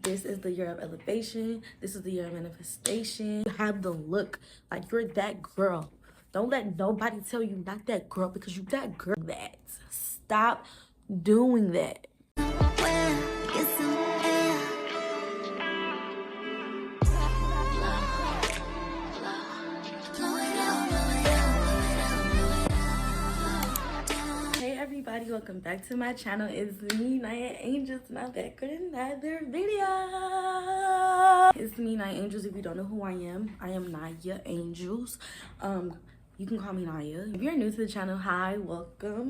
This is the year of elevation. This is the year of manifestation. You have the look like you're that girl. Don't let nobody tell you not that girl, because you that girl. That stop doing that. Hey everybody, welcome back to my channel. It's me, Nyahangels, and I'm back with another video. It's me, Nyahangels. If you don't know who I am Nyahangels. You can call me Nyah. If you're new to the channel, hi, welcome.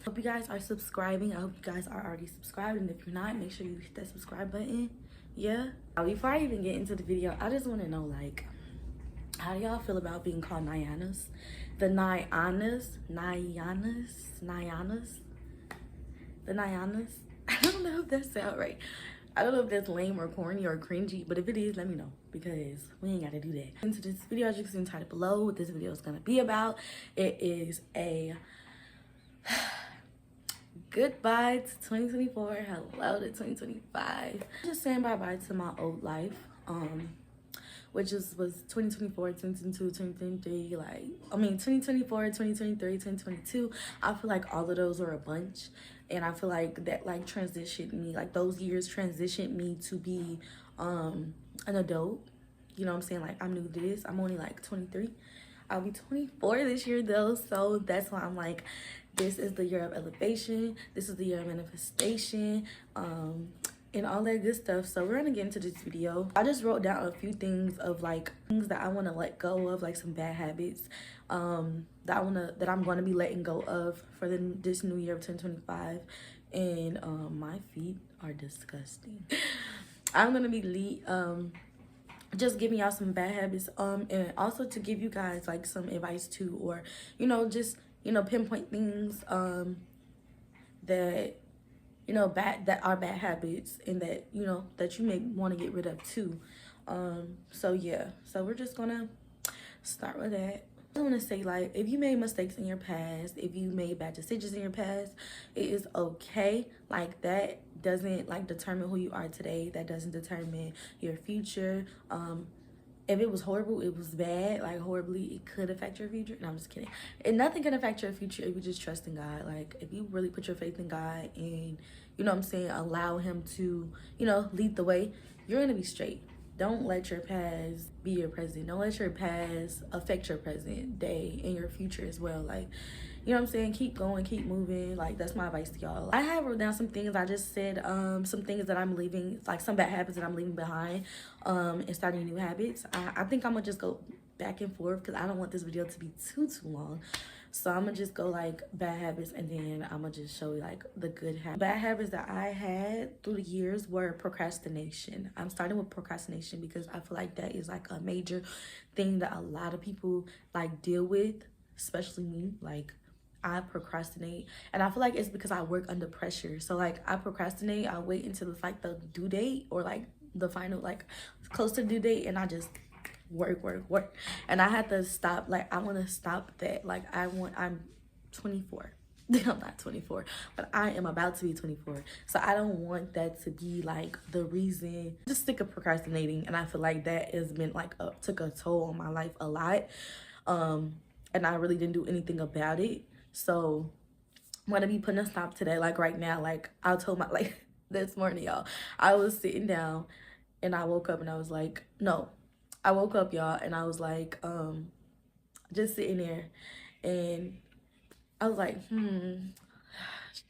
Hope you guys are subscribing. I hope you guys are already subscribed, and if you're not, make sure you hit that subscribe button. Yeah. Before I even get into the video, I just want to know, like, how do y'all feel about being called Nyanas? The Nyanas? The Nyanas? I don't know if that sounds right. I don't know if that's lame or corny or cringy, but if it is, let me know, because we ain't gotta do that. Into this video, as you can see entitled below, what this video is gonna be about. It is a goodbye to 2024. Hello to 2025. Just saying bye-bye to my old life. Which was 2024, 2022, 2023, 2024, 2023, 2022. I feel like all of those are a bunch. And I feel like that, like, transitioned me, like, those years transitioned me to be an adult. You know what I'm saying? Like, I'm new to this. I'm only, like, 23. I'll be 24 this year, though. So that's why I'm like, this is the year of elevation. This is the year of manifestation. And all that good stuff. So we're gonna get into this video. I just wrote down a few things of, like, things that I want to let go of, like some bad habits that I'm gonna be letting go of for this new year of 2025. And my feet are disgusting. I'm gonna be just giving y'all some bad habits, and also to give you guys, like, some advice too, or just pinpoint things that that are bad habits, and that that you may want to get rid of too. So yeah, so we're just gonna start with that. I want to say, like, if you made mistakes in your past, if you made bad decisions in your past, it is okay. Like, that doesn't, like, determine who you are today. That doesn't determine your future. If it was horrible, it was bad, like, horribly, it could affect your future. No, I'm just kidding. And nothing can affect your future if you just trust in God. Like, if you really put your faith in God and, allow him to, lead the way, you're going to be straight. Don't let your past be your present. Don't let your past affect your present day and your future as well. Like, keep going, keep moving. Like, that's my advice to y'all. I have wrote down some things. I just said some things that I'm leaving, like some bad habits that I'm leaving behind, and starting new habits. I think I'm gonna just go back and forth, because I don't want this video to be too long. So I'm gonna just go, like, bad habits, and then I'm gonna just show you, like, the good habits. Bad habits that I had through the years were procrastination. I'm starting with procrastination because I feel like that is, like, a major thing that a lot of people, like, deal with, especially me. Like, I procrastinate, and I feel like it's because I work under pressure. So, like, I procrastinate. I wait until it's, like, the due date, or, like, the final, like, close to due date, and I just work. And I had to stop. Like, I want to stop that. Like, I'm 24. I'm not 24, but I am about to be 24. So I don't want that to be, like, the reason. Just sick of procrastinating, and I feel like that has been, like, took a toll on my life a lot. And I really didn't do anything about it. So I'm gonna be putting a stop to that. Like, right now, like, I told my, like, this morning, y'all, I was sitting down, and I woke up, and I was like, no. I woke up, y'all, and I was like, just sitting there, and I was like, did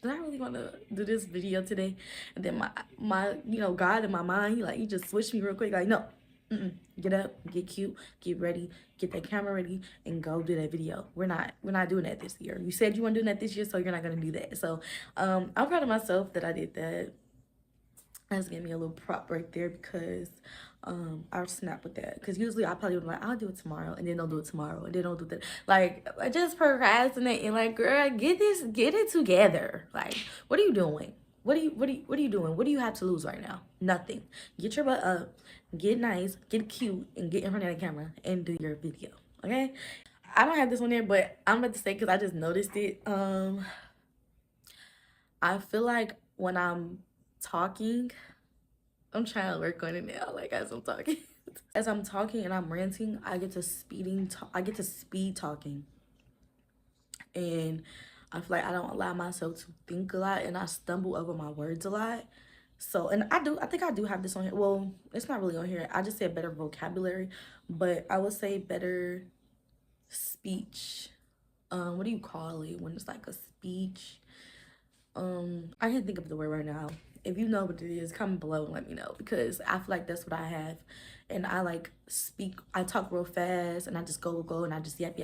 I really want to do this video today? And then my God in my mind, he just switched me real quick, like, no, get up, get cute, get ready, get that camera ready, and go do that video. We're not doing that this year. You said you weren't doing that this year, so you're not gonna do that. So I'm proud of myself that I did that. That's gave me a little prop right there, because I'll snap with that. Because usually I probably would be like, I'll do it tomorrow, and then don't do it tomorrow, and then don't do that. Like, I just procrastinate, and, like, girl, get it together. Like, what are you doing? What are you doing? What do you have to lose right now? Nothing. Get your butt up, get nice, get cute, and get in front of the camera and do your video. Okay? I don't have this one there, but I'm about to say, because I just noticed it. I feel like when I'm talking, I'm trying to work on it now, like as I'm talking. As I'm talking and I'm ranting, I get to speed talking. And I feel like I don't allow myself to think a lot and I stumble over my words a lot. So, and I think I do have this on here. Well, it's not really on here. I just said better vocabulary, but I would say better speech. What do you call it when it's like a speech? I can't think of the word right now. If you know what it is, comment below and let me know, because I feel like that's what I have. And I like I talk real fast and I just go and I just yap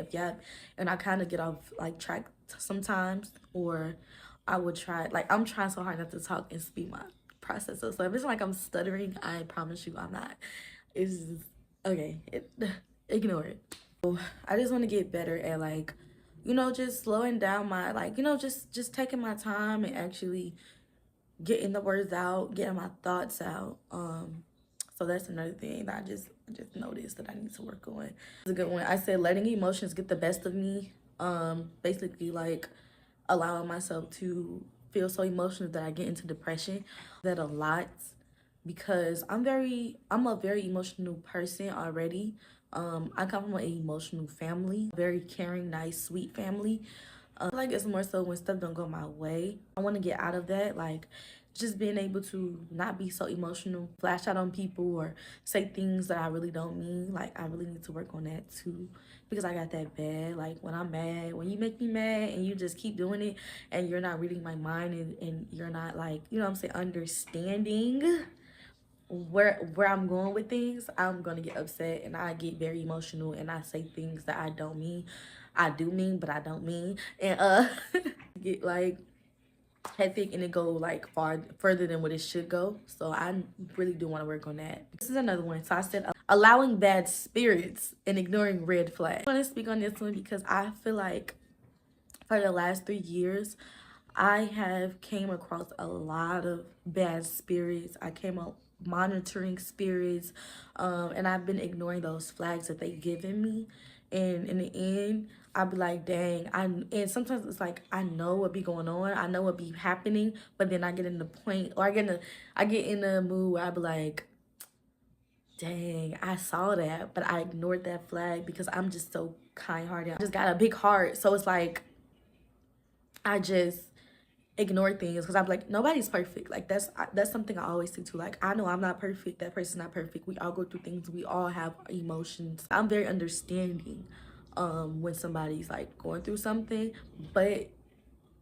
and I kind of get off like track sometimes, or I would try, like I'm trying so hard not to talk and speed my processes. So if it's like I'm stuttering, I promise you I'm not. It's just, okay, ignore it. So I just want to get better at like, you know, just slowing down my, like, you know, just taking my time and actually getting the words out, getting my thoughts out. So that's another thing that I just noticed that I need to work on. It's a good one. I said letting emotions get the best of me. Basically like allowing myself to feel so emotional that I get into depression. That a lot, because I'm a very emotional person already. I come from an emotional family, very caring, nice, sweet family. I feel like it's more so when stuff don't go my way. I want to get out of that, like just being able to not be so emotional, flash out on people or say things that I really don't mean. Like I really need to work on that too, because I got that bad. Like when I'm mad, when you make me mad and you just keep doing it and you're not reading my mind and you're not like, you know what I'm saying, understanding where I'm going with things, I'm gonna get upset and I get very emotional and I say things that I don't mean. I do mean, but I don't mean. And get like hectic and it go like further than what it should go. So I really do want to work on that. This is another one. So I said allowing bad spirits and ignoring red flags. I want to speak on this one because I feel like for the last 3 years I have came across a lot of bad spirits. I came up monitoring spirits, and I've been ignoring those flags that they given me. And in the end, I'd be like, dang, and sometimes it's like I know what be going on, I know what be happening, but then I get in the point, or I get in the mood where I be like, dang, I saw that, but I ignored that flag because I'm just so kind-hearted. I just got a big heart, so it's like I just ignore things because I'm like, nobody's perfect. Like that's something I always say too. Like I know I'm not perfect, that person's not perfect, we all go through things, we all have emotions. I'm very understanding when somebody's like going through something, but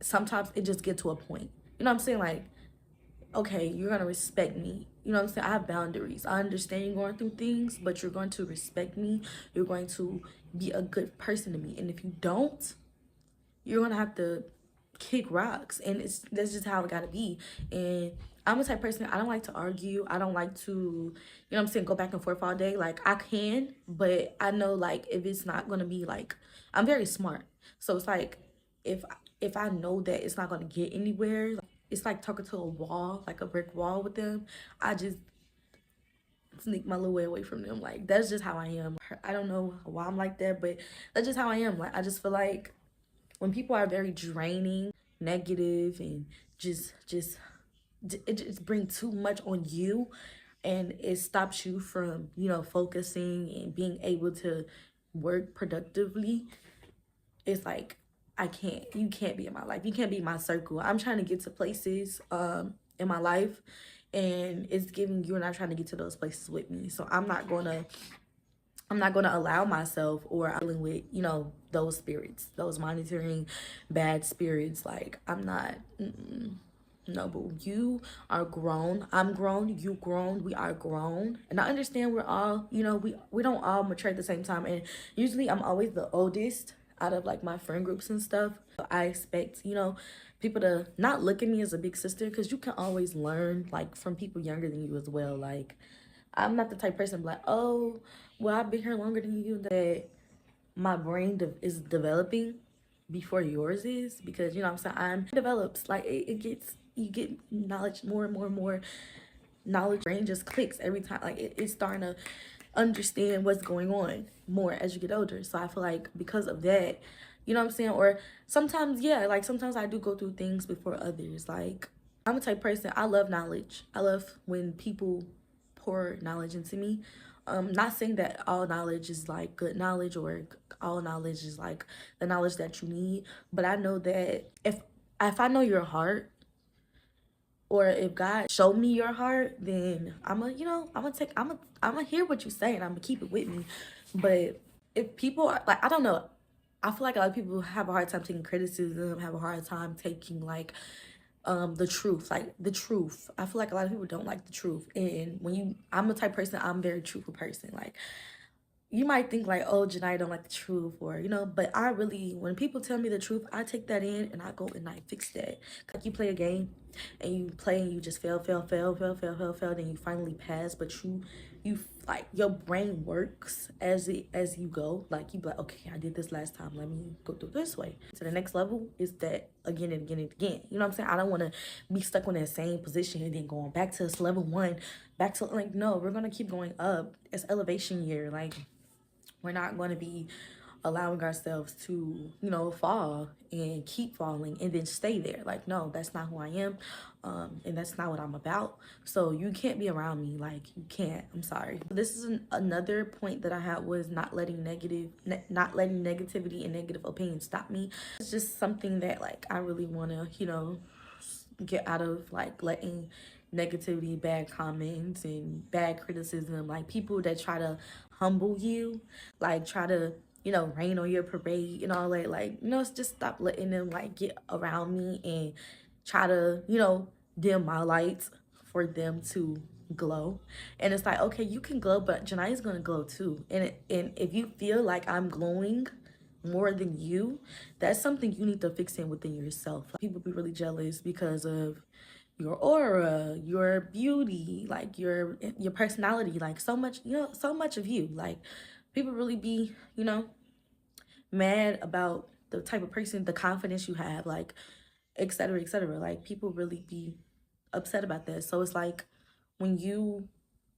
sometimes it just get to a point, you know what I'm saying, like, okay, you're gonna respect me, you know what I'm saying, I have boundaries, I understand you're going through things, but you're going to respect me, you're going to be a good person to me, and if you don't, you're gonna have to kick rocks. And that's just how it gotta be. And I'm the type of person, I don't like to argue, I don't like to, you know what I'm saying, go back and forth all day. Like I can, but I know like if it's not gonna be like, I'm very smart, so it's like if I know that it's not gonna get anywhere, like, it's like talking to a wall, like a brick wall with them, I just sneak my little way away from them. Like that's just how I am. I don't know why I'm like that, but that's just how I am. Like I just feel like when people are very draining, negative, and it just bring too much on you, and it stops you from, you know, focusing and being able to work productively. It's like you can't be in my life, you can't be in my circle. I'm trying to get to places in my life, and it's giving you're not trying to get to those places with me, so I'm not gonna allow myself, or I'm dealing with, you know, those spirits, those monitoring bad spirits. Like I'm not, no, but you are grown, I'm grown, you grown, we are grown. And I understand we're all, you know, we don't all mature at the same time. And usually I'm always the oldest out of like my friend groups and stuff. So I expect, you know, people to not look at me as a big sister, because you can always learn like from people younger than you as well. Like I'm not the type of person like, oh, well, I've been here longer than you. That my brain is developing before yours is, because, you know what I'm saying, I'm develops. Like you get knowledge, more and more and more knowledge. Brain just clicks every time. Like it's starting to understand what's going on more as you get older. So I feel like because of that, you know what I'm saying, or sometimes, yeah, like sometimes I do go through things before others. Like I'm a type of person, I love knowledge. I love when people pour knowledge into me. Not saying that all knowledge is like good knowledge or all knowledge is like the knowledge that you need, but I know that if I know your heart, or if God showed me your heart, then I'm gonna hear what you say and I'm gonna keep it with me. But if people are like, I don't know, I feel like a lot of people have a hard time taking criticism, have a hard time taking like the truth, like the truth. I feel like a lot of people don't like the truth. And I'm the type of person, I'm a very truthful person. Like, you might think like, oh, Janai don't like the truth, or but I really, when people tell me the truth, I take that in and I go and I fix that. Like, you play a game and you play and you just fail, then you finally pass, but you like, your brain works as you go. Like, you be like, okay, I did this last time, let me go through this way to the next level. Is that again and again and again. You know what I'm saying? I don't want to be stuck on that same position and then going back to this level one, back to, like, no, we're gonna keep going up. It's elevation year. Like, we're not going to be allowing ourselves to, fall and keep falling and then stay there. Like, no, that's not who I am. And that's not what I'm about. So you can't be around me. Like, you can't. I'm sorry. This is another point that I had, was not letting negativity and negative opinions stop me. It's just something that, like, I really want to, get out of, like, letting negativity, bad comments, and bad criticism, like people that try to humble you, like try to, rain on your parade and all that. Like, just stop letting them like get around me and try to, dim my lights for them to glow. And it's like, okay, you can glow, but Janai's gonna glow too. And if you feel like I'm glowing more than you, that's something you need to fix in within yourself. Like, people be really jealous because of your aura, your beauty, like your personality, like so much, so much of you. Like, people really be, mad about the type of person, the confidence you have, like, etc., etc. Like, people really be upset about that. So it's like, when you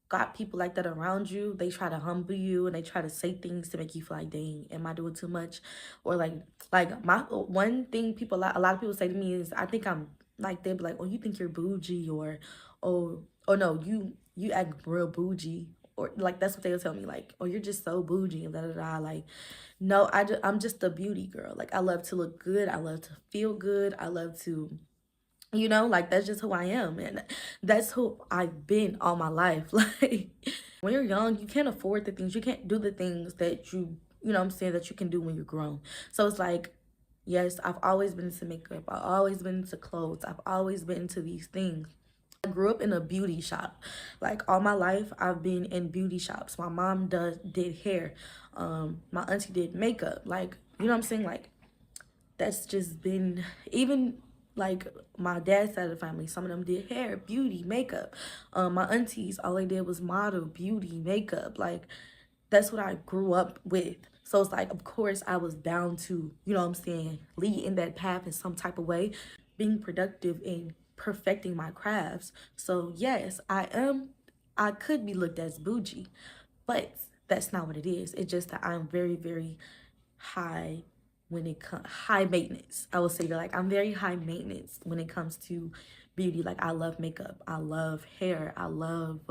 got people like that around you, they try to humble you and they try to say things to make you feel like, dang, am I doing too much? Or like my one thing a lot of people say to me is, I think I'm like, they be like, oh, you think you're bougie, or oh no, you act real bougie, or like, that's what they'll tell me, like, oh, you're just so bougie and da da da. Like, no, I'm just a beauty girl. Like, I love to look good, I love to feel good, I love to, like, that's just who I am, and that's who I've been all my life. Like, when you're young, you can't afford the things, you can't do the things that you know what I'm saying, that you can do when you're grown. So it's like, yes, I've always been into makeup, I've always been into clothes, I've always been into these things. I grew up in a beauty shop. Like, all my life I've been in beauty shops. My mom did hair, my auntie did makeup. Like, you know what I'm saying? Like, that's just been, even like my dad's side of the family, some of them did hair, beauty, makeup. My aunties, all they did was model, beauty, makeup. Like, that's what I grew up with. So it's like, of course I was bound to, you know what I'm saying, lead in that path in some type of way, being productive and perfecting my crafts. So yes, I could be looked as bougie, but that's not what it is. It's just that I'm very, very high when it comes, high maintenance. I will say that, like, I'm very high maintenance when it comes to beauty. Like, I love makeup, I love hair, I love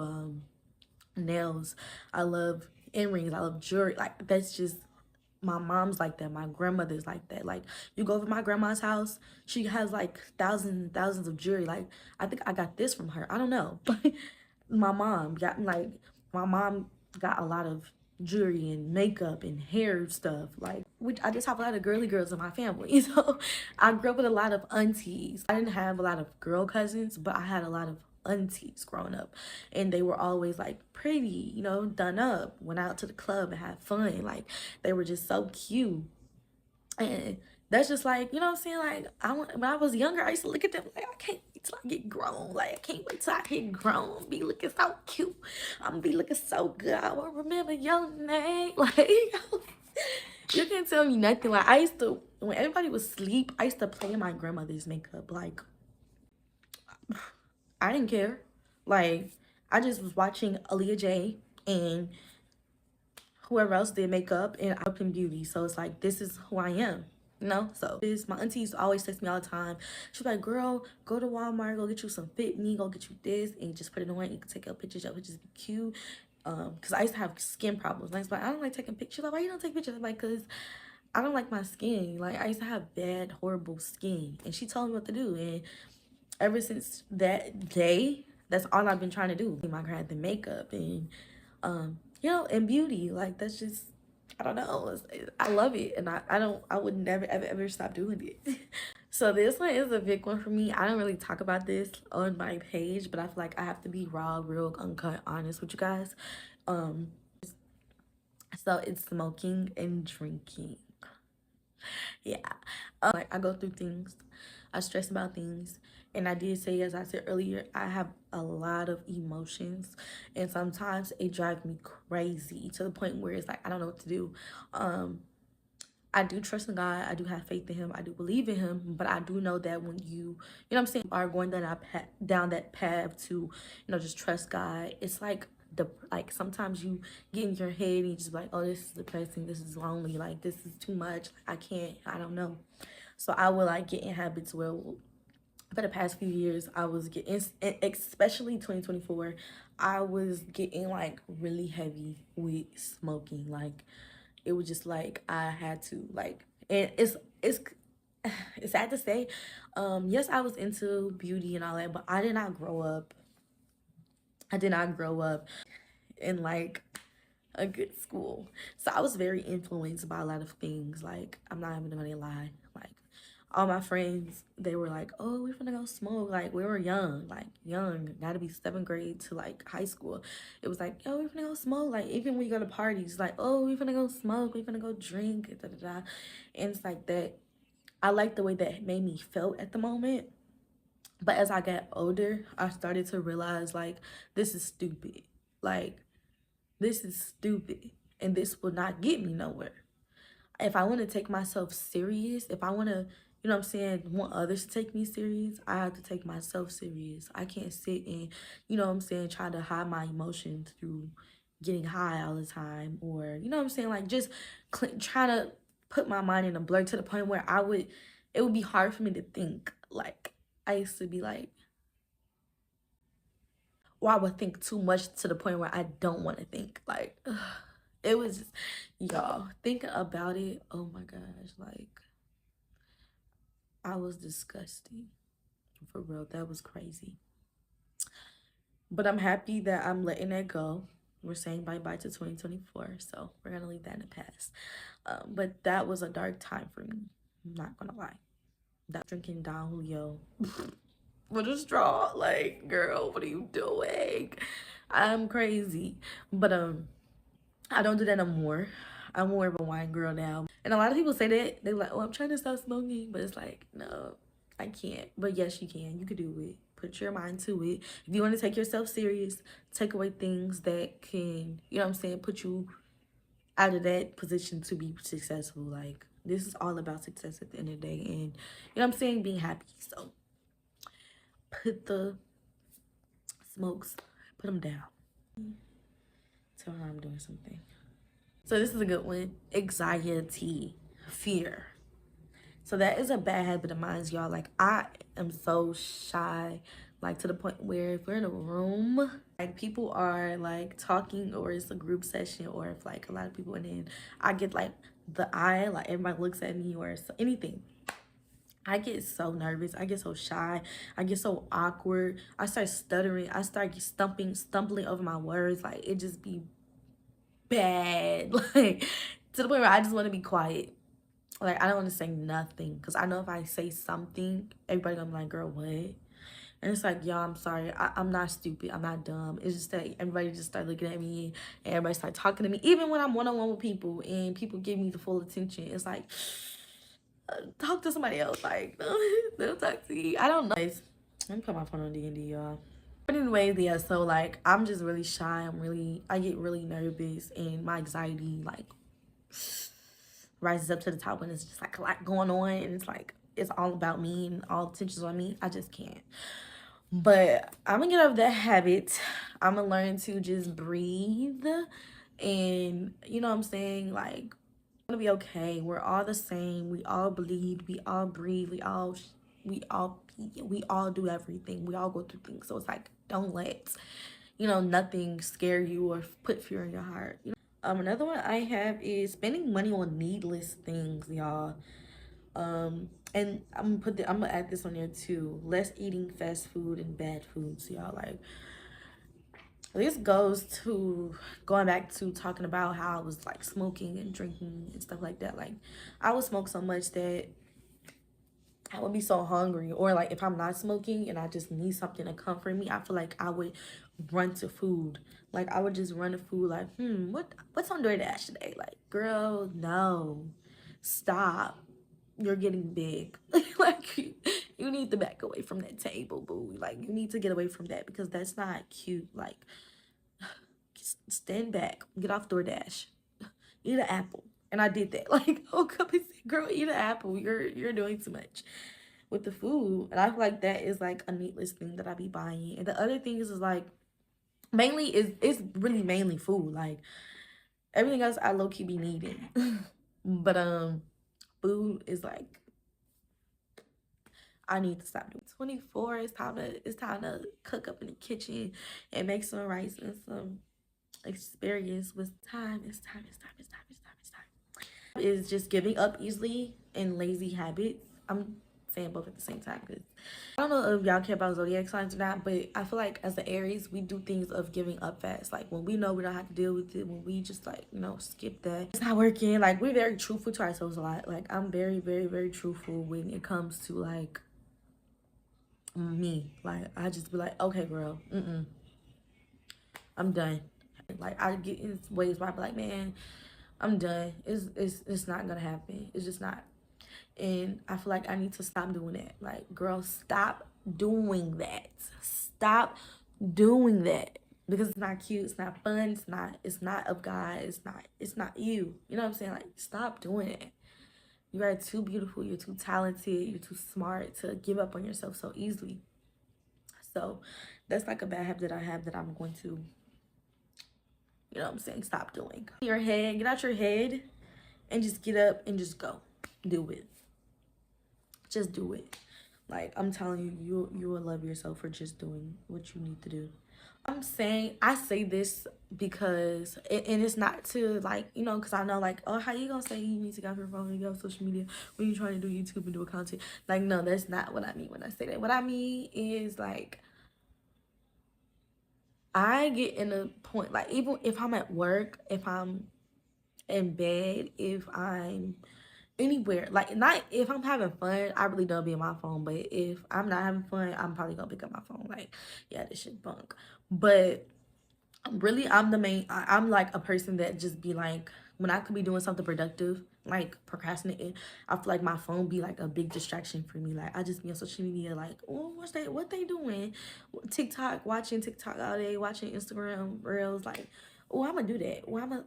nails, I love earrings, I love jewelry. Like, that's just, my mom's like that, my grandmother's like that. Like, you go over my grandma's house, she has like thousands and thousands of jewelry. Like, I think I got this from her, I don't know. my mom got like my mom got a lot of jewelry and makeup and hair stuff. Like, which, I just have a lot of girly girls in my family. So I grew up with a lot of aunties. I didn't have a lot of girl cousins, but I had a lot of aunties growing up, and they were always like pretty, done up, went out to the club and had fun. Like, they were just so cute. And that's just like, you know what I'm saying? Like, when I was younger, I used to look at them like, I can't wait till I get grown. Like, I can't wait till I get grown. Be looking so cute. I'm gonna be looking so good. I will remember your name. Like, you can't tell me nothing. Like, I used to, when everybody was asleep, I used to play my grandmother's makeup. Like, I didn't care. Like, I just was watching Aaliyah J and whoever else did makeup, and I up in beauty. So it's like, this is who I am. you know. So this, my aunties always text me all the time. She's like, girl, go to Walmart, go get you some Fit Me, go get you this, and just put it on. You can take your pictures be cute. Because I used to have skin problems. And I was like, I don't like taking pictures. Like, why you don't take pictures? I'm like, because I don't like my skin. Like, I used to have bad, horrible skin. And she told me what to do. And ever since that day, that's all I've been trying to do. My grad, the makeup and you know, and beauty. Like, that's just, I don't know. I love it, and I would never ever stop doing it. So this one is a big one for me. I don't really talk about this on my page, but I feel like I have to be raw, real, uncut, honest with you guys. So it's smoking and drinking. Yeah, like I go through things, I stress about things, and I did say, as I said earlier, I have a lot of emotions, and sometimes it drives me crazy to the point where it's like I don't know what to do. I do trust in God. I do have faith in him. I do believe in him. But I do know that when you know what I'm saying, are going down that path to, you know, just trust God, it's like sometimes you get in your head and you just like, oh, this is depressing. This is lonely. Like, this is too much. I can't. I don't know. So I will like get in habits where for the past few years I was getting, especially 2024, I was getting like really heavy with smoking. Like, it was just like I had to like, and it's sad to say, yes, I was into beauty and all that, but I did not grow up in like a good school. So I was very influenced by a lot of things. Like, I'm not even gonna lie, like all my friends, they were like, oh, we're gonna go smoke. Like, we were young, gotta be 7th grade to like high school. It was like, oh, we're gonna go smoke. Like, even when you go to parties, like, oh, we're gonna go smoke, we're gonna go drink, da, da, da. And it's like that. I like the way that made me feel at the moment. But as I got older, I started to realize, like, this is stupid. Like, this is stupid. And this will not get me nowhere. If I want to take myself serious, if I want to, you know what I'm saying, want others to take me serious, I have to take myself serious. I can't sit and, you know what I'm saying, try to hide my emotions through getting high all the time, or, you know what I'm saying, like, just trying to put my mind in a blur to the point where it would be hard for me to think. Like, I used to be like, or I would think too much to the point where I don't want to think. Like, ugh, it was just, y'all, thinking about it, oh my gosh, like, I was disgusting. For real, that was crazy. But I'm happy that I'm letting that go. We're saying bye-bye to 2024, so we're gonna leave that in the past. But that was a dark time for me. I'm not gonna lie. That drinking Don Julio with a straw, like, girl, what are you doing? I'm crazy. But I don't do that no more. I'm more of a wine girl now. And a lot of people say that. They're like, oh, I'm trying to stop smoking. But it's like, no, I can't. But yes, you can. You can do it. Put your mind to it. If you want to take yourself serious, take away things that can, you know what I'm saying, put you out of that position to be successful. Like, this is all about success at the end of the day. And, you know what I'm saying, being happy. So, put the smokes, put them down. Tell her I'm doing something. So this is a good one. Anxiety, fear. So that is a bad habit of mine, y'all. Like, I am so shy, like, to the point where if we're in a room, like, people are like talking, or it's a group session, or if like a lot of people, and then I get like the eye, like everybody looks at me, or so, anything. I get so nervous. I get so shy. I get so awkward. I start stuttering. I start stumbling over my words. Like, it just be bad. Like, to the point where I just want to be quiet. Like, I don't want to say nothing, because I know if I say something, everybody gonna be like, girl, what? And it's like, y'all, I'm sorry. I'm not stupid. I'm not dumb. It's just that everybody just start looking at me, and everybody start talking to me. Even when I'm one-on-one with people and people give me the full attention, it's like, talk to somebody else. Like, don't talk to me. I don't know. Let me put my phone on D&D, y'all. But anyways, yeah, so like, I'm just really shy. I get really nervous, and my anxiety like rises up to the top when it's just like a lot going on, and it's like, it's all about me and all attention's on me. I just can't. But I'm gonna get over that habit. I'm gonna learn to just breathe, and, you know what I'm saying, like, gonna be okay. We're all the same. We all bleed. We all breathe. We all we all do everything. We all go through things. So it's like, don't let, you know, nothing scare you or put fear in your heart. You know? Another one I have is spending money on needless things, y'all. And I'm gonna add this on there too. Less eating fast food and bad foods, y'all. Like, this goes to going back to talking about how I was like smoking and drinking and stuff like that. Like, I would smoke so much that I would be so hungry. Or like if I'm not smoking and I just need something to comfort me, I feel like I would run to food. Like, I would just run to food like, what's on DoorDash today? Like, girl, no. Stop. You're getting big. Like, you need to back away from that table, boo. Like, you need to get away from that because that's not cute. Like, stand back, get off DoorDash, eat an apple. And I did that. Like, oh, come and say, girl, eat an apple. You're doing too much with the food. And I feel like that is like a needless thing that I be buying. And the other things is like, mainly it's really mainly food. Like, everything else I low-key be needing. But food is like, I need to stop doing. 24, it's time to cook up in the kitchen and make some rice and some experience with time. It's time. Is just giving up easily and lazy habits. I'm saying both at the same time because I don't know if y'all care about zodiac signs or not, but I feel like as the Aries, we do things of giving up fast. Like, when we know we don't have to deal with it, when we just like, you know, skip that, it's not working. Like, we're very truthful to ourselves a lot. Like, I'm very, very, very truthful when it comes to like me. Like, I just be like, okay, girl, I'm done. Like, I get in ways where I be like, man, I'm done. It's not gonna happen. It's just not. And I feel like I need to stop doing that. Like, girl, stop doing that. Stop doing that. Because it's not cute, it's not fun, it's not of God, it's not you. You know what I'm saying? Like, stop doing it. You are too beautiful, you're too talented, you're too smart to give up on yourself so easily. So that's like a bad habit that I have that I'm going to, you know what I'm saying, stop doing. Your head, get out your head and just get up and just go. Do it. Just do it. Like, I'm telling you, you will love yourself for just doing what you need to do. I say this because, and it's not to like, you know, because I know like, oh, how you gonna say you need to get off your phone and get off social media when you're trying to do YouTube and do a content? Like, no, that's not what I mean when I say that. What I mean is like, I get in a point, like, even if I'm at work, if I'm in bed, if I'm anywhere, like, not if I'm having fun, I really don't be on my phone. But if I'm not having fun, I'm probably gonna pick up my phone. Like, yeah, this shit bunk. But really, I'm like a person that just be like, when I could be doing something productive, like procrastinating, I feel like my phone be like a big distraction for me. Like, I just be on social media like, oh, what they doing? TikTok, watching TikTok all day, watching Instagram reels, like, oh, I'm gonna do that. Well,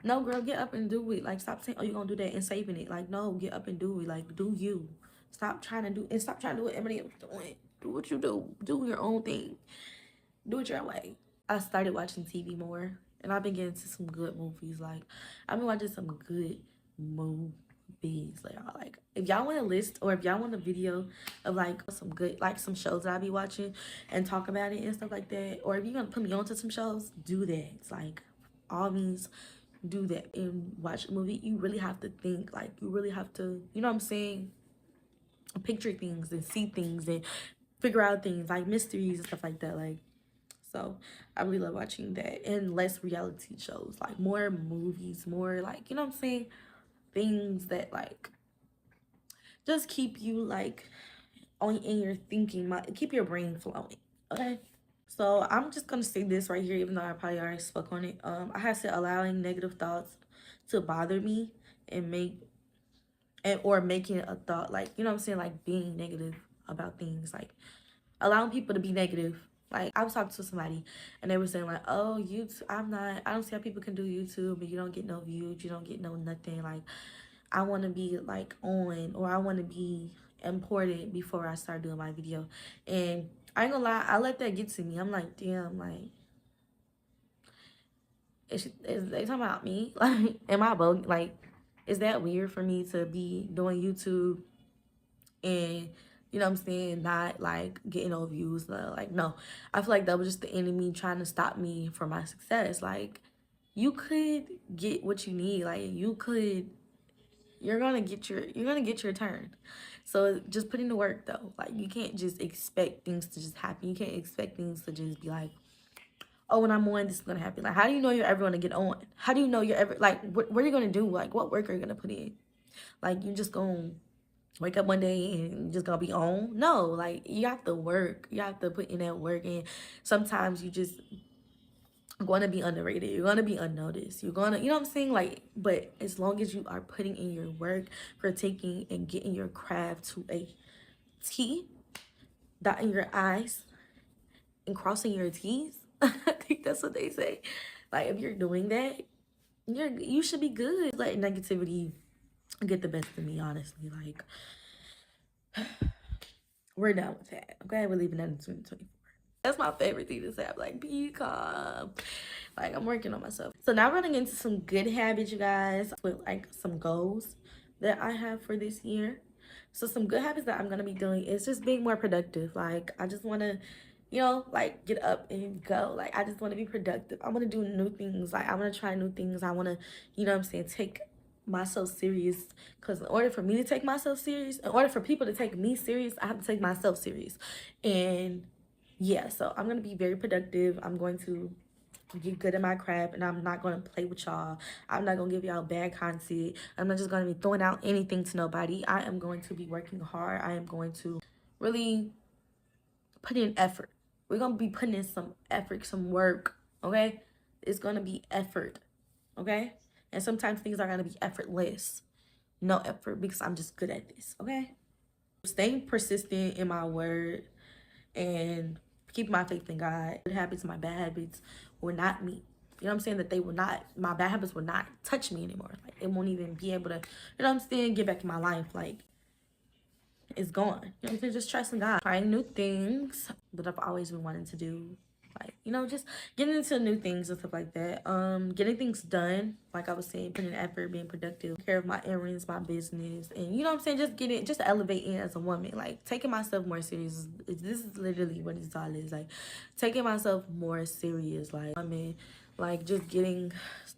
no, girl, get up and do it. Like, stop saying, oh, you're gonna do that and saving it. Like, no, get up and do it. Like, do you. Stop trying to do what everybody else doing. Do what you do. Do your own thing. Do it your way. I started watching TV more, and I've been getting to some good movies. Like, I've been watching some good movies. Like, if y'all want a list or if y'all want a video of like some good, like some shows that I be watching and talk about it and stuff like that, or if you're gonna put me onto some shows, do that. It's like, all means do that and watch a movie. You really have to think. Like, you really have to, you know what I'm saying, picture things and see things and figure out things like mysteries and stuff like that. Like, so I really love watching that, and less reality shows, like more movies, more like, you know what I'm saying, things that like just keep you like on in your thinking, keep your brain flowing. Okay, so I'm just gonna say this right here, even though I probably already spoke on it. I have said allowing negative thoughts to bother me and or making a thought, like, you know what I'm saying, like being negative about things, like allowing people to be negative. Like, I was talking to somebody and they were saying like, oh, YouTube, I don't see how people can do YouTube, but you don't get no views, you don't get no nothing. Like, I want to be like on, or I want to be important before I start doing my video. And I ain't gonna lie, I let that get to me. I'm like, damn, like, is they talking about me? Like, am I bogus? Like, is that weird for me to be doing YouTube and, you know what I'm saying, not like getting no views? Like, no. I feel like that was just the enemy trying to stop me from my success. Like, you could get what you need. Like, you're gonna get your turn. So just put in the work though. Like, you can't just expect things to just happen. You can't expect things to just be like, oh, when I'm on, this is gonna happen. Like, how do you know you're ever gonna get on? How do you know you're ever, like, what are you gonna do? Like, what work are you gonna put in? Like, you just gonna wake up one day and you're just gonna be on? No, like, you have to work. You have to put in that work. And sometimes you just going to be underrated. You're going to be unnoticed. You're going to, you know what I'm saying? Like, but as long as you are putting in your work, for taking and getting your craft to a T, dotting your I's and crossing your T's, I think that's what they say. Like, if you're doing that, you should be good. Let negativity get the best of me, honestly. Like, we're done with that. Okay, we're leaving that in 2024. That's my favorite thing to say. I'm like, be calm. Like, I'm working on myself. So now running into some good habits, you guys, with like some goals that I have for this year. So some good habits that I'm gonna be doing is just being more productive. Like, I just wanna, you know, like, get up and go. Like, I just wanna be productive. I wanna do new things. Like, I wanna try new things. I wanna, you know what I'm saying, take myself serious. Because in order for me to take myself serious, in order for people to take me serious, I have to take myself serious. And yeah, so I'm gonna be very productive. I'm going to get good at my craft, and I'm not gonna play with y'all. I'm not gonna give y'all bad content. I'm not just gonna be throwing out anything to nobody. I am going to be working hard. I am going to really put in effort. We're gonna be putting in some effort, some work, okay? It's gonna be effort, okay? And sometimes things are gonna be effortless. No effort, because I'm just good at this, okay? Staying persistent in my word and keep my faith in God. Good habits, my bad habits were not me. You know what I'm saying? That they will not, my bad habits will not touch me anymore. Like, it won't even be able to, you know what I'm saying, get back in my life. Like, it's gone. You know what I'm saying? Just trusting God. Trying new things that I've always been wanting to do. Like, you know, just getting into new things and stuff like that. Getting things done. Like I was saying, putting in effort, being productive, take care of my errands, my business. And you know what I'm saying? Just elevating as a woman. Like, taking myself more serious. This is literally what it's all is. Like, taking myself more serious. Like, I mean, like, just getting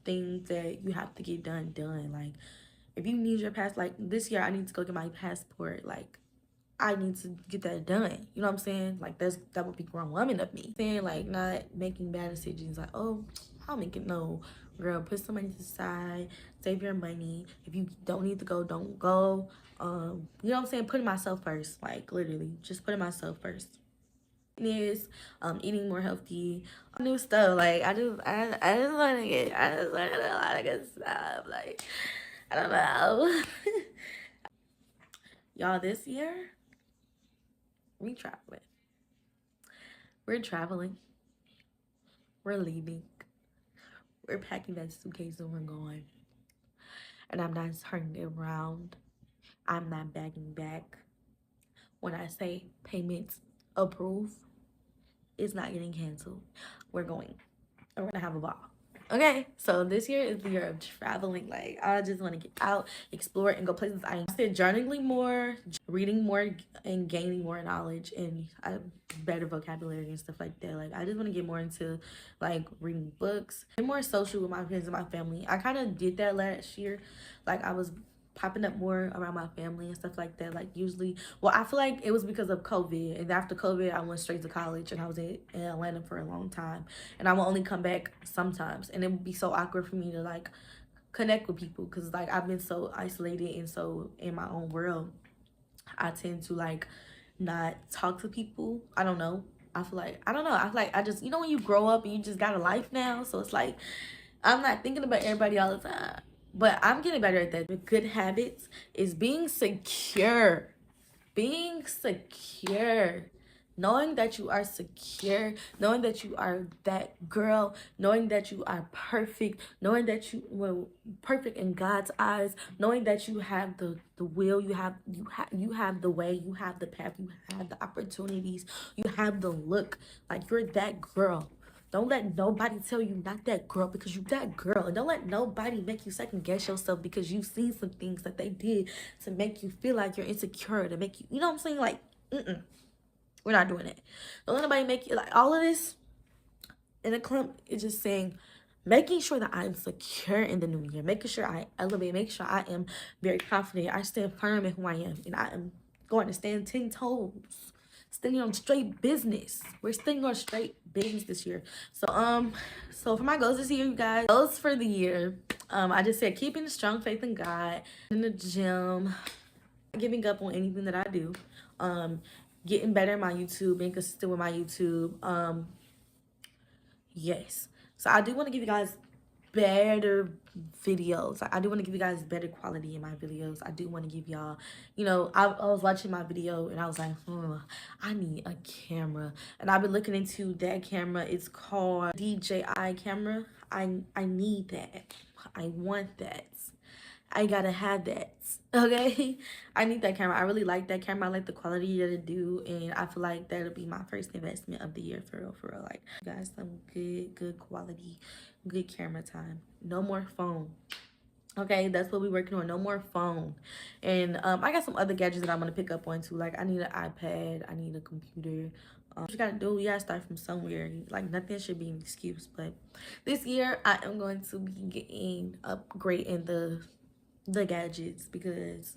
things that you have to get done. Like, if you need your like, this year I need to go get my passport. Like, I need to get that done. You know what I'm saying? Like, that would be grown woman of me. Saying, like, not making bad decisions. Like, oh, I'll make it. No, girl, put some money to the side. Save your money. If you don't need to go, don't go. You know what I'm saying? Putting myself first. Like, literally, just putting myself first. Is eating more healthy, new stuff. Like, I just want to get, I just learned a lot of good stuff. Like, I don't know. Y'all, this year we traveling. We're traveling. We're leaving. We're packing that suitcase and we're going. And I'm not turning it around. I'm not backing back. When I say payments approved, it's not getting canceled. We're going. And we're gonna have a ball. Okay, so this year is the year of traveling. Like, I just want to get out, explore, and go places. I said journaling more, reading more, and gaining more knowledge and better vocabulary and stuff like that. Like, I just want to get more into, like, reading books and more social with my friends and my family. I kind of did that last year. Like, I was popping up more around my family and stuff like that. Like, usually, well, I feel like it was because of COVID, and after COVID I went straight to college, and I was in Atlanta for a long time, and I will only come back sometimes, and it would be so awkward for me to, like, connect with people, because, like, I've been so isolated and so in my own world. I tend to, like, not talk to people. I don't know, I feel like, I don't know, I feel like I just, you know, when you grow up and you just got a life now, so it's like I'm not thinking about everybody all the time. But I'm getting better at that. The good habits is being secure. Being secure. Knowing that you are secure. Knowing that you are that girl. Knowing that you are perfect. Knowing that you were perfect in God's eyes. Knowing that you have the will. You have the way. You have the path. You have the opportunities. You have the look. Like, you're that girl. Don't let nobody tell you not that girl, because you that girl. And don't let nobody make you second guess yourself because you've seen some things that they did to make you feel like you're insecure, to make you, you know what I'm saying? Like, we're not doing it. Don't let nobody make you, like, all of this in a clump is just saying, making sure that I'm secure in the new year, making sure I elevate, make sure I am very confident, I stand firm in who I am, and I am going to stand 10 toes, standing on straight business. We're standing on straight business this year. So for my goals this year, you guys, goals for the year, I just said keeping a strong faith in God, in the gym, giving up on anything that I do, getting better in my YouTube, being consistent with my YouTube, yes. So I do want to give you guys better videos. I do want to give you guys better quality in my videos. I do want to give y'all, you know, I was watching my video and I was like, I need a camera. And I've been looking into that camera. It's called DJI camera. I need that. I want that. I gotta have that, okay? I need that camera. I really like that camera. I like the quality that it do, and I feel like that'll be my first investment of the year, for real. Like, guys, some good quality, good camera time. No more phone, okay? That's what we're working on. No more phone. And I got some other gadgets that I'm gonna pick up on too. Like, I need an iPad. I need a computer. What you gotta do, you gotta start from somewhere. Like, nothing should be an excuse. But this year, I am going to be getting upgrade in the gadgets, because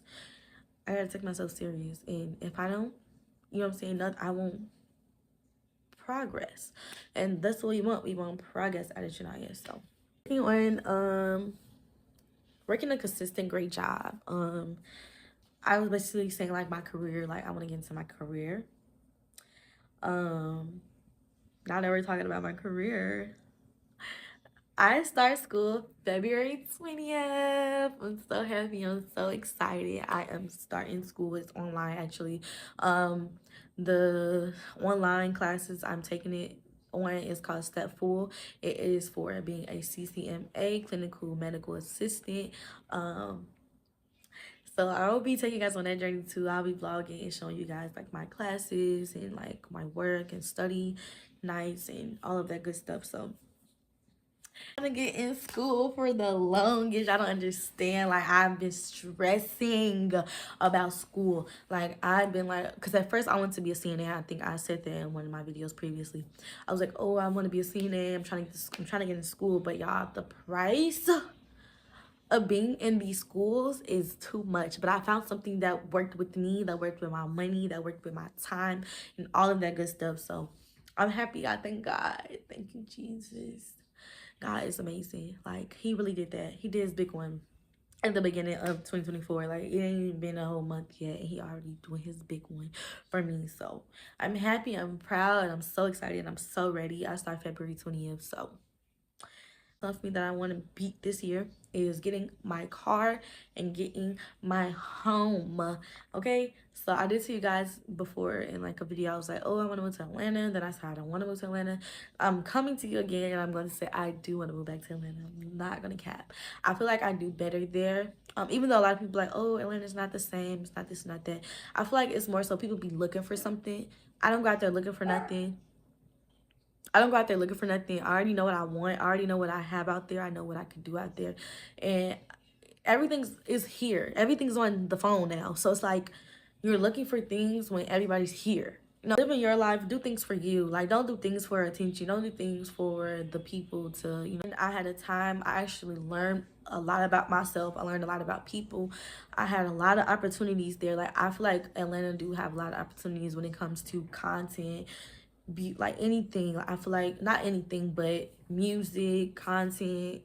I gotta take myself serious, and if I don't, you know what I'm saying, I won't progress, and that's what we want progress out of Nyah. So working on working a consistent great job. I was basically saying, like, my career, like, I want to get into my career. Now that we're talking about my career, I start school February 20th. I'm so happy. I'm so excited. I am starting school. It's online, actually. The online classes I'm taking it on is called Step Full. It is for being a CCMA, clinical medical assistant. So I will be taking you guys on that journey too. I'll be vlogging and showing you guys, like, my classes and, like, my work and study nights and all of that good stuff. So I'm gonna get in school for the longest. I don't understand. Like, I've been stressing about school. Like, I've been like, because at first I wanted to be a CNA. I think I said that in one of my videos previously. I was like, oh, I want to be a CNA. I'm trying to get in school. But y'all, the price of being in these schools is too much. But I found something that worked with me, that worked with my money, that worked with my time, and all of that good stuff. So I'm happy. I thank God. Thank you, Jesus. God is amazing. Like, he really did that. He did his big one at the beginning of 2024. Like, it ain't even been a whole month yet, and he already doing his big one for me. So I'm happy, I'm proud, I'm so excited, I'm so ready. I start February 20th. So something that I want to beat this year is getting my car and getting my home. Okay, so I did tell you guys before in, like, a video, I was like, oh, I want to move to Atlanta. Then I said I don't want to move to Atlanta. I'm coming to you again, and I'm going to say I do want to move back to Atlanta. I'm not gonna cap. I feel like I do better there. Even though a lot of people are like, oh, Atlanta's not the same, it's not this, not that. I feel like it's more so people be looking for something. I don't go out there looking for nothing. I don't go out there looking for nothing. I already know what I want. I already know what I have out there. I know what I can do out there. And everything is here. Everything's on the phone now. So it's like you're looking for things when everybody's here. You know, living your life, do things for you. Like, don't do things for attention. Don't do things for the people to, you know. I had a time, I actually learned a lot about myself. I learned a lot about people. I had a lot of opportunities there. Like, I feel like Atlanta do have a lot of opportunities when it comes to content, be like anything. I feel like not anything, but music, content,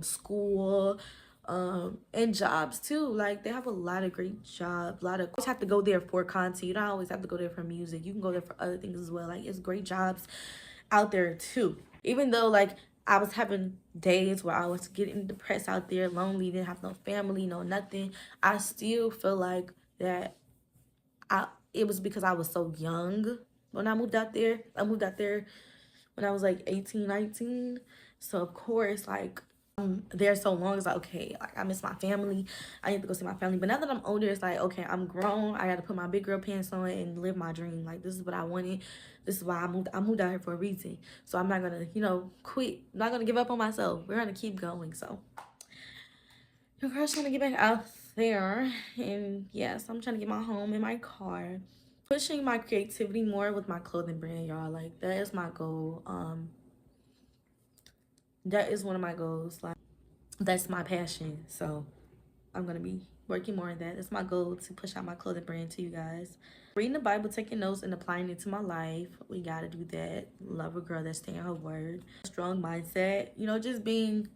school, and jobs too. Like, they have a lot of great jobs. A lot of, you always have to go there for content. You don't always have to go there for music. You can go there for other things as well. Like, it's great jobs out there too. Even though, like, I was having days where I was getting depressed out there, lonely, didn't have no family, no nothing, I still feel like that it was because I was so young when I moved out there. I moved out there when I was like 18, 19. So of course, like, there so long. It's like, okay, like I miss my family. I need to go see my family. But now that I'm older, it's like, okay, I'm grown. I got to put my big girl pants on and live my dream. Like, this is what I wanted. This is why I moved out here for a reason. So I'm not going to, quit. I'm not going to give up on myself. We're going to keep going. So your girl's trying to get back out there. And yes, I'm trying to get my home and my car. Pushing my creativity more with my clothing brand, y'all. Like, that is my goal. That is one of my goals. Like, that's my passion. So I'm gonna be working more on that. It's my goal to push out my clothing brand to you guys. Reading the Bible, taking notes, and applying it to my life. We gotta do that. Love a girl that stay on her word. Strong mindset. Just being,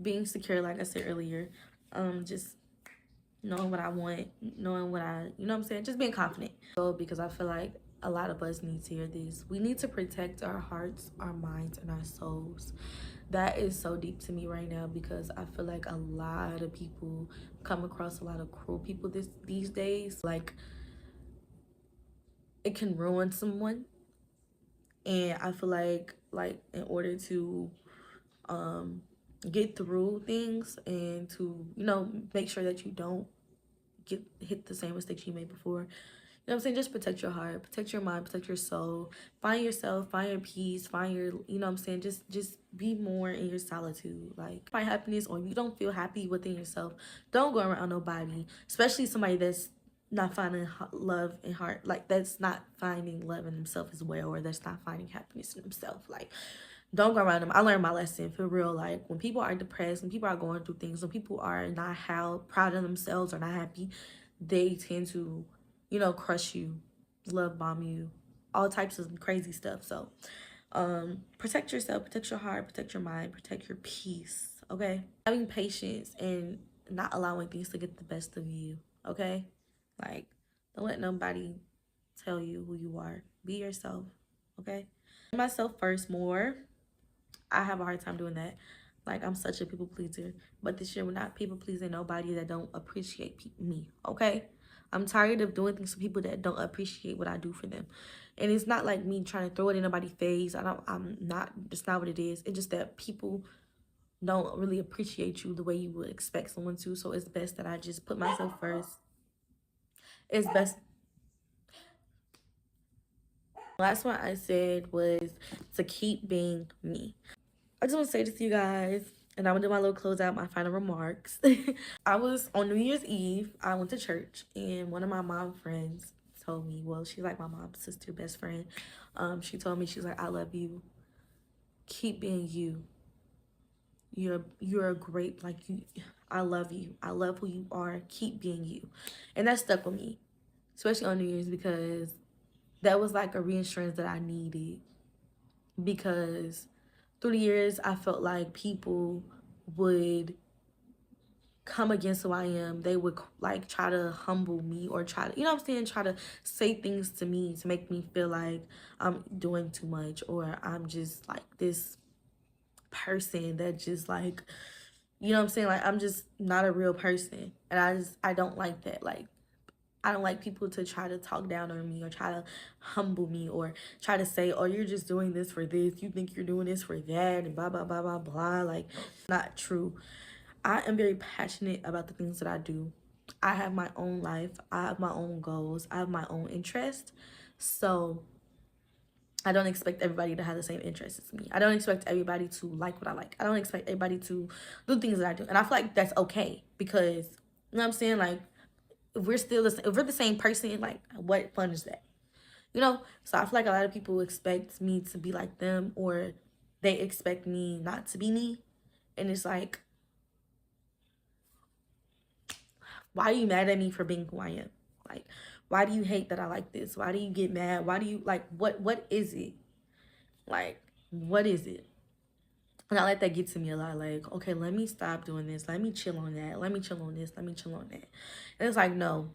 being secure, like I said earlier. Just knowing what I want, knowing what you know what I'm saying? Just being confident. So because I feel like a lot of us need to hear this. We need to protect our hearts, our minds, and our souls. That is so deep to me right now because I feel like a lot of people come across a lot of cruel people these days. Like, it can ruin someone. And I feel like in order to get through things and to, make sure that you don't hit the same mistakes you made before. You know what I'm saying? Just protect your heart, protect your mind, protect your soul. Find yourself, find your peace, find your, you know what I'm saying? Just be more in your solitude. Like, find happiness, or if you don't feel happy within yourself, don't go around nobody, especially somebody that's not finding love in heart. Like, that's not finding love in themselves as well, or that's not finding happiness in themselves. Like, don't go around them. I learned my lesson for real. Like, when people are depressed, when people are going through things, when people are not proud of themselves or not happy, they tend to, crush you, love bomb you, all types of crazy stuff. So, protect yourself, protect your heart, protect your mind, protect your peace, okay? Having patience and not allowing things to get the best of you, okay? Like, don't let nobody tell you who you are. Be yourself, okay? Myself first more. I have a hard time doing that. Like, I'm such a people pleaser. But this year, we're not people pleasing nobody that don't appreciate me, okay? I'm tired of doing things for people that don't appreciate what I do for them. And it's not like me trying to throw it in nobody's face. I'm not, it's not what it is. It's just that people don't really appreciate you the way you would expect someone to. So it's best that I just put myself first. It's best. Last one I said was to keep being me. I just want to say this to you guys, and I'm gonna do my little closeout, my final remarks. I was on New Year's Eve. I went to church, and one of my mom friends told me, well, she's like my mom's sister, best friend. She told me, she's like, I love you. Keep being you. You're a great, like, you. I love you. I love who you are. Keep being you. And that stuck with me, especially on New Year's, because that was like a reassurance that I needed. Because through the years, I felt like people would come against who I am. They would like try to humble me, or try to, you know what I'm saying, try to say things to me to make me feel like I'm doing too much, or I'm just like this person that just like, you know what I'm saying, like I'm just not a real person. And I don't like that. Like, I don't like people to try to talk down on me or try to humble me or try to say, oh, you're just doing this for this. You think you're doing this for that and blah, blah, blah, blah, blah. Like, not true. I am very passionate about the things that I do. I have my own life. I have my own goals. I have my own interest. So I don't expect everybody to have the same interests as me. I don't expect everybody to like what I like. I don't expect everybody to do things that I do. And I feel like that's okay because, you know what I'm saying? Like, if we're the same person, like, what fun is that? So I feel like a lot of people expect me to be like them, or they expect me not to be me. And it's like, why are you mad at me for being who I am? Like, why do you hate that I like this? Why do you get mad? Why do you, like, what is it? Like, what is it? And I let that get to me a lot. Like, okay, let me stop doing this. Let me chill on that. Let me chill on this. Let me chill on that. And it's like, no.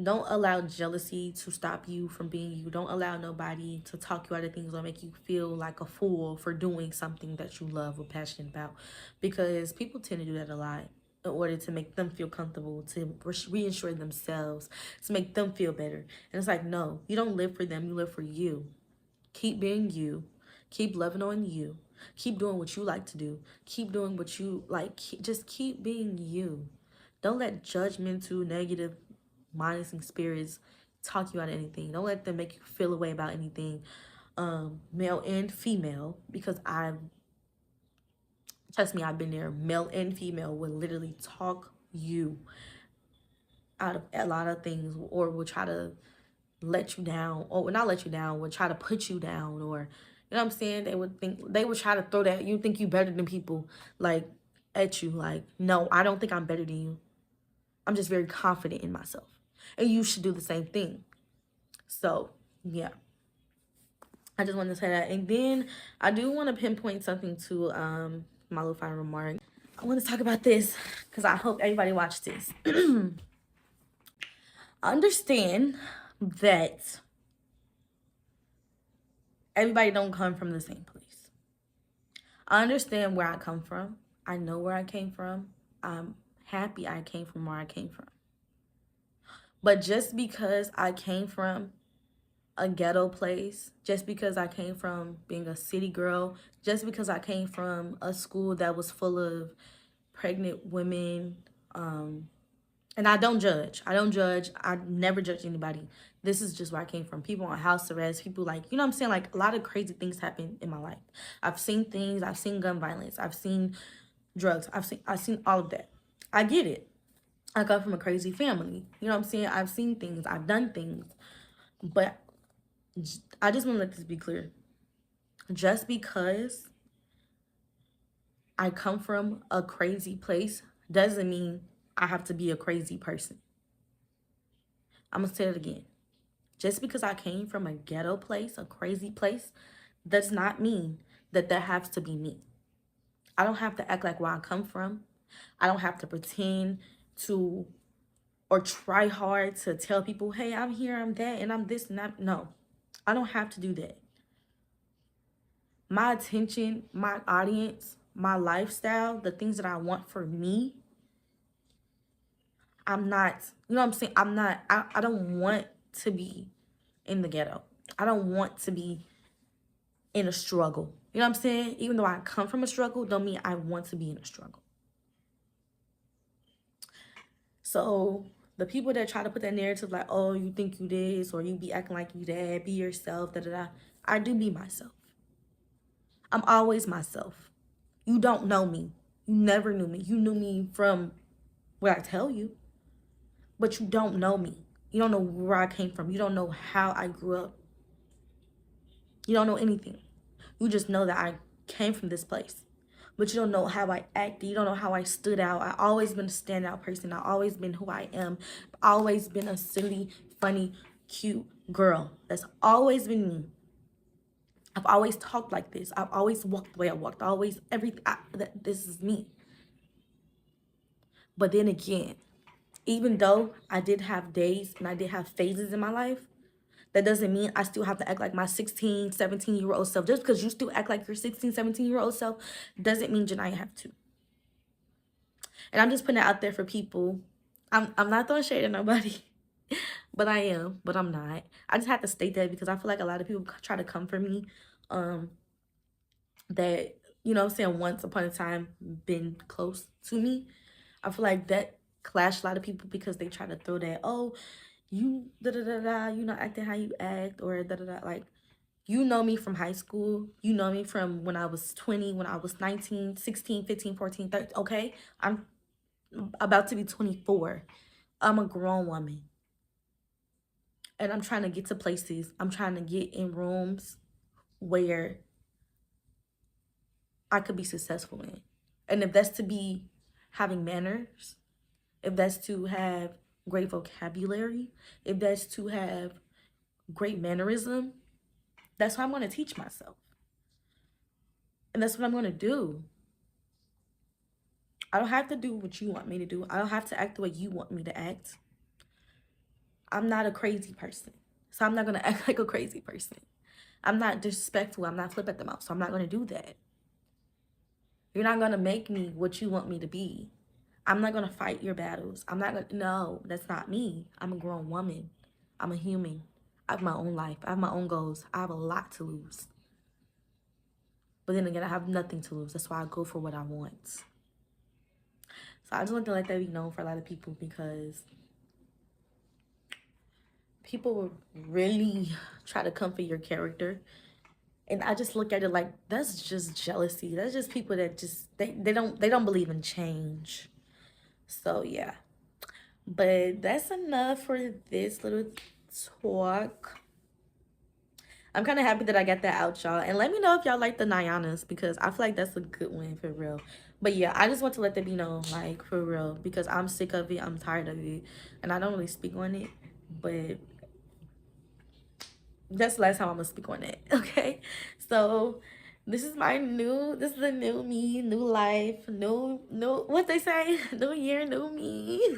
Don't allow jealousy to stop you from being you. Don't allow nobody to talk you out of things or make you feel like a fool for doing something that you love or passionate about. Because people tend to do that a lot in order to make them feel comfortable, to reassure themselves, to make them feel better. And it's like, no, you don't live for them. You live for you. Keep being you. Keep loving on you. Keep doing what you like to do. Keep doing what you like. Just keep being you. Don't let judgmental, negative minds and spirits talk you out of anything. Don't let them make you feel a way about anything, male and female, because trust me, I've been there. Male and female will literally talk you out of a lot of things, or will try to let you down, or not let you down, will try to put you down, or you know what I'm saying? They would try to throw that you think you better than people, like, at you. Like, no, I don't think I'm better than you. I'm just very confident in myself. And you should do the same thing. So, yeah. I just wanted to say that. And then I do want to pinpoint something to my little final remark. I want to talk about this because I hope everybody watched this. Understand that everybody don't come from the same place. I understand where I come from. I know where I came from. I'm happy I came from where I came from. But just because I came from a ghetto place, just because I came from being a city girl, just because I came from a school that was full of pregnant women, and I don't judge. I never judge anybody. This is just where I came from. People on house arrest, people like, you know what I'm saying? Like, a lot of crazy things happen in my life. I've seen things. I've seen gun violence. I've seen drugs. I've seen all of that. I get it. I come from a crazy family. You know what I'm saying? I've seen things. I've done things. But I just want to let this be clear. Just because I come from a crazy place doesn't mean I have to be a crazy person. I'm going to say it again. Just because I came from a ghetto place, a crazy place, does not mean that has to be me. I don't have to act like where I come from. I don't have to pretend to or try hard to tell people, hey, I'm here, I'm that, and I'm this and that. No, I don't have to do that. My attention, my audience, my lifestyle, the things that I want for me, I'm not, you know what I'm saying? I don't want to be in the ghetto. I don't want to be in a struggle. You know what I'm saying? Even though I come from a struggle, don't mean I want to be in a struggle. So the people that try to put that narrative like, oh, you think you this, or you be acting like you that, be yourself, da-da-da. I do be myself. I'm always myself. You don't know me. You never knew me. You knew me from what I tell you. But you don't know me. You don't know where I came from. You don't know how I grew up. You don't know anything. You just know that I came from this place. But you don't know how I acted. You don't know how I stood out. I always been a standout person. I always been who I am. I've always been a silly, funny, cute girl. That's always been me. I've always talked like this. I've always walked the way I walked. Always everything. This is me. But then again, even though I did have days and I did have phases in my life, that doesn't mean I still have to act like my 16, 17-year-old self. Just because you still act like your 16, 17-year-old self doesn't mean Janiyah have to. And I'm just putting it out there for people. I'm not throwing shade at nobody. But I am. But I'm not. I just have to state that because I feel like a lot of people try to come for me. That, you know what I'm saying, once upon a time been close to me. I feel like that clashed a lot of people because they try to throw that, oh, you da-da-da-da, you not acting how you act, or da-da-da. Like, you know me from high school. You know me from when I was 20, when I was 19, 16, 15, 14, 13. Okay? I'm about to be 24. I'm a grown woman. And I'm trying to get to places. I'm trying to get in rooms where I could be successful in. And if that's to be having manners, if that's to have great vocabulary, if that's to have great mannerism, that's what I'm going to teach myself. And that's what I'm going to do. I don't have to do what you want me to do. I don't have to act the way you want me to act. I'm not a crazy person. So I'm not going to act like a crazy person. I'm not disrespectful. I'm not flip at the mouth. So I'm not going to do that. You're not going to make me what you want me to be. I'm not going to fight your battles. I'm not going to, no, that's not me. I'm a grown woman. I'm a human. I have my own life. I have my own goals. I have a lot to lose. But then again, I have nothing to lose. That's why I go for what I want. So I just want to let that be known for a lot of people, because people will really try to come for your character. And I just look at it like, that's just jealousy. That's just people that just, they don't believe in change. So yeah. But that's enough for this little talk. I'm kind of happy that I got that out, y'all. And let me know if y'all like the Nyanas, because I feel like that's a good one for real. But yeah, I just want to let that be known, like, for real, because I'm sick of it. I'm tired of it. And I don't really speak on it. But that's the last time I'm going to speak on it, okay? So this is the new me, new life, what they say? New year, new me.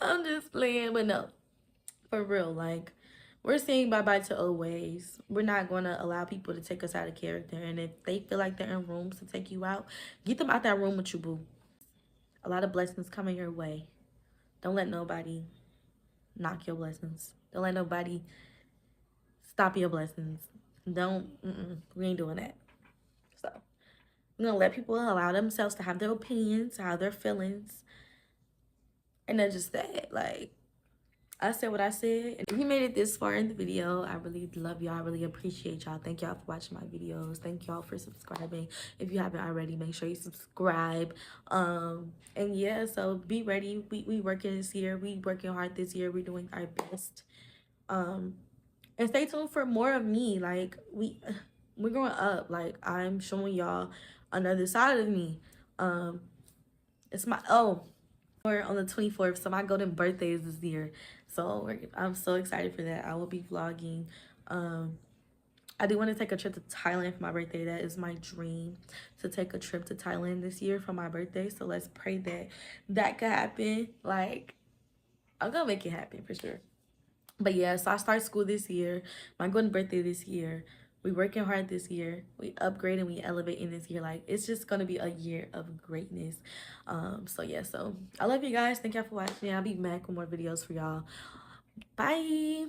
I'm just playing, but no, for real, like, we're saying bye-bye to old ways. We're not going to allow people to take us out of character. And if they feel like they're in rooms to take you out, get them out that room with you, boo. A lot of blessings coming your way. Don't let nobody knock your blessings. Don't let nobody stop your blessings. We ain't doing that. So, I'm going to let people allow themselves to have their opinions, to have their feelings. And that's just that, like, I said what I said. If you made it this far in the video, I really love y'all. I really appreciate y'all. Thank y'all for watching my videos. Thank y'all for subscribing. If you haven't already, make sure you subscribe. And yeah, so be ready. We working this year. We working hard this year. We're doing our best. And stay tuned for more of me. Like, we're growing up. Like, I'm showing y'all another side of me. It's my on the 24th, so my golden birthday is this year, so I'm so excited for that. I will be vlogging. I do want to take a trip to Thailand for my birthday. That is my dream, to take a trip to Thailand this year for my birthday. So let's pray that that could happen. Like, I'm gonna make it happen for sure. But yeah, so I start school this year, my golden birthday this year. We working hard this year. We upgrading, we elevating this year. Like, it's just gonna be a year of greatness. So yeah, so I love you guys. Thank y'all for watching. I'll be back with more videos for y'all. Bye.